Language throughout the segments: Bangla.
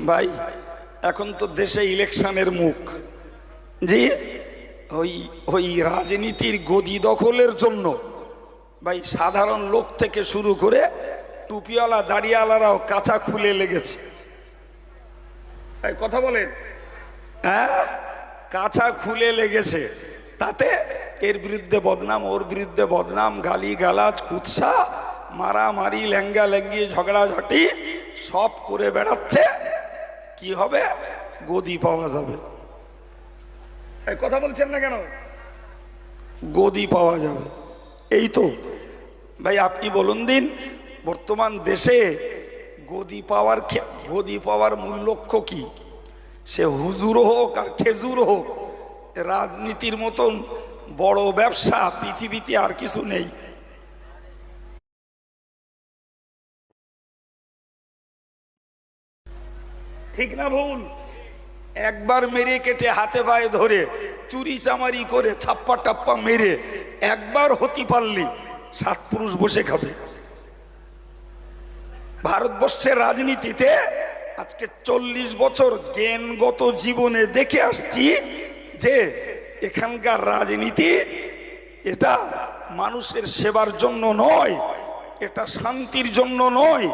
ভাই এখন তো দেশে ইলেকশনের মুখ, জি ওই ওই রাজনীতির গদি দখলের জন্য ভাই সাধারণ লোক থেকে শুরু করে টুপিওয়ালা দাড়িওয়ালারাও কাঁচা খুলে লেগেছে। কথা বলেন, হ্যাঁ কাঁচা খুলে লেগেছে। তাতে এর বিরুদ্ধে বদনাম, ওর বিরুদ্ধে বদনাম, গালি গালাজ, কুৎসা, মারামারি, লেঙ্গা লেঙ্গি, ঝগড়াঝাটি সব করে বেড়াচ্ছে। কি হবে? গদি পাওয়া যাবে। কথা বলছেন না কেন? গদি পাওয়া যাবে, এই তো ভাই। আপনি বলুন দিন, বর্তমান দেশে গদি পাওয়ার মূল লক্ষ্য কি? সে হুজুর হোক আর খেজুর হোক, রাজনীতির মতন বড় ব্যবসা পৃথিবীতে আর কিছু নেই। ঠিক না ভুল? একবার মেরে কেটে হাতে পায়ে ধরে চুরি চামারি করে ছাপ্পা টাপ্পা মেরে একবার হতে পারলি 7 পুরুষ বসে খাবে। ভারতবর্ষের রাজনীতিতে আজকে 40 বছর জ্ঞানগত জীবনে দেখে আসছি যে এখানকার রাজনীতি এটা মানুষের সেবার জন্য নয়, এটা শান্তির জন্য নয়,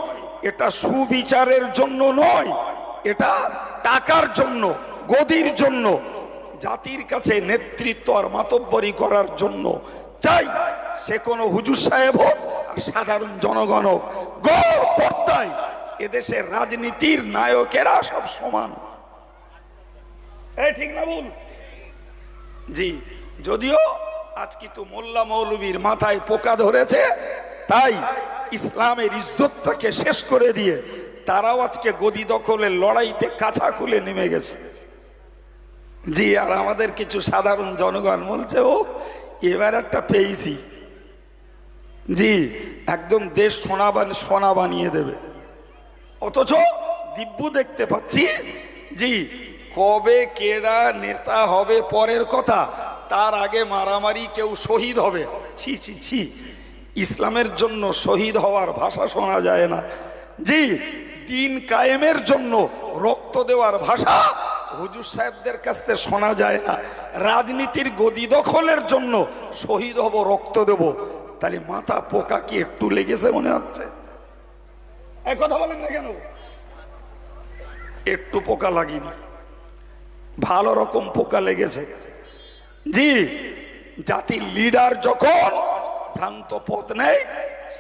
এটা সুবিচারের জন্য নয়, এটা টাকার জন্য, গদির জন্য, জাতির কাছে নেতৃত্ব আর মাতব্বরি করার জন্য। চাই সে কোনো হুজুর সাহেব হোক আর সাধারণ জনগণ হোক, গড় পর্দায় এদেশের রাজনীতির নায়কেরা সব সমান। ঠিক না ভুল? জি, যদিও আজ কিন্তু মোল্লা মৌলবীর মাথায় পোকা ধরেছে, তাই ইসলামের ইজ্জতটাকে শেষ করে দিয়ে তারাও আজকে গদি দখলের লড়াইতে কাঁচা খুলে নেমে গেছে। জি, আর আমাদের কিছু সাধারণ জনগণ বলছে ও এবার একটা পেয়েছি, জি একদম দেশ সোনা বানিয়ে দেবে। অথচ দিব্যু দেখতে পাচ্ছি, জি কবে কেডা নেতা হবে পরের কথা, তার আগে মারামারি, কেউ শহীদ হবে। ছি ছি ছি, ইসলামের জন্য শহীদ হওয়ার ভাষা শোনা যায় না। জি, দিন কায়েমের জন্য রক্ত দেওয়ার ভাষা হুজুর সাহেবদের কাছ থেকে শোনা যায় না। রাজনীতির গদি দখলের জন্য শহীদ হব, রক্ত দেব, তাহলে মাথা পোকা কি একটু লেগেছে মনে হচ্ছে? কথা বলেন না কেন? একটু পোকা লাগেনি, ভালো রকম পোকা লেগেছে। জি, জাতির লিডার যখন ভ্রান্ত পথ নেয়,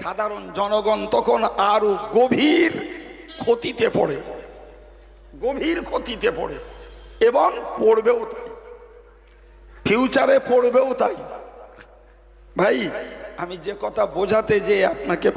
সাধারণ জনগণ তখন আরো গভীর ক্ষতিতে পড়ে, গভীর ক্ষতিতে পড়ে, এবং পড়বেও তাই, ফিউচারে পড়বেও তাই। ভাই আমি যে কথা বোঝাতে যে আপনাকে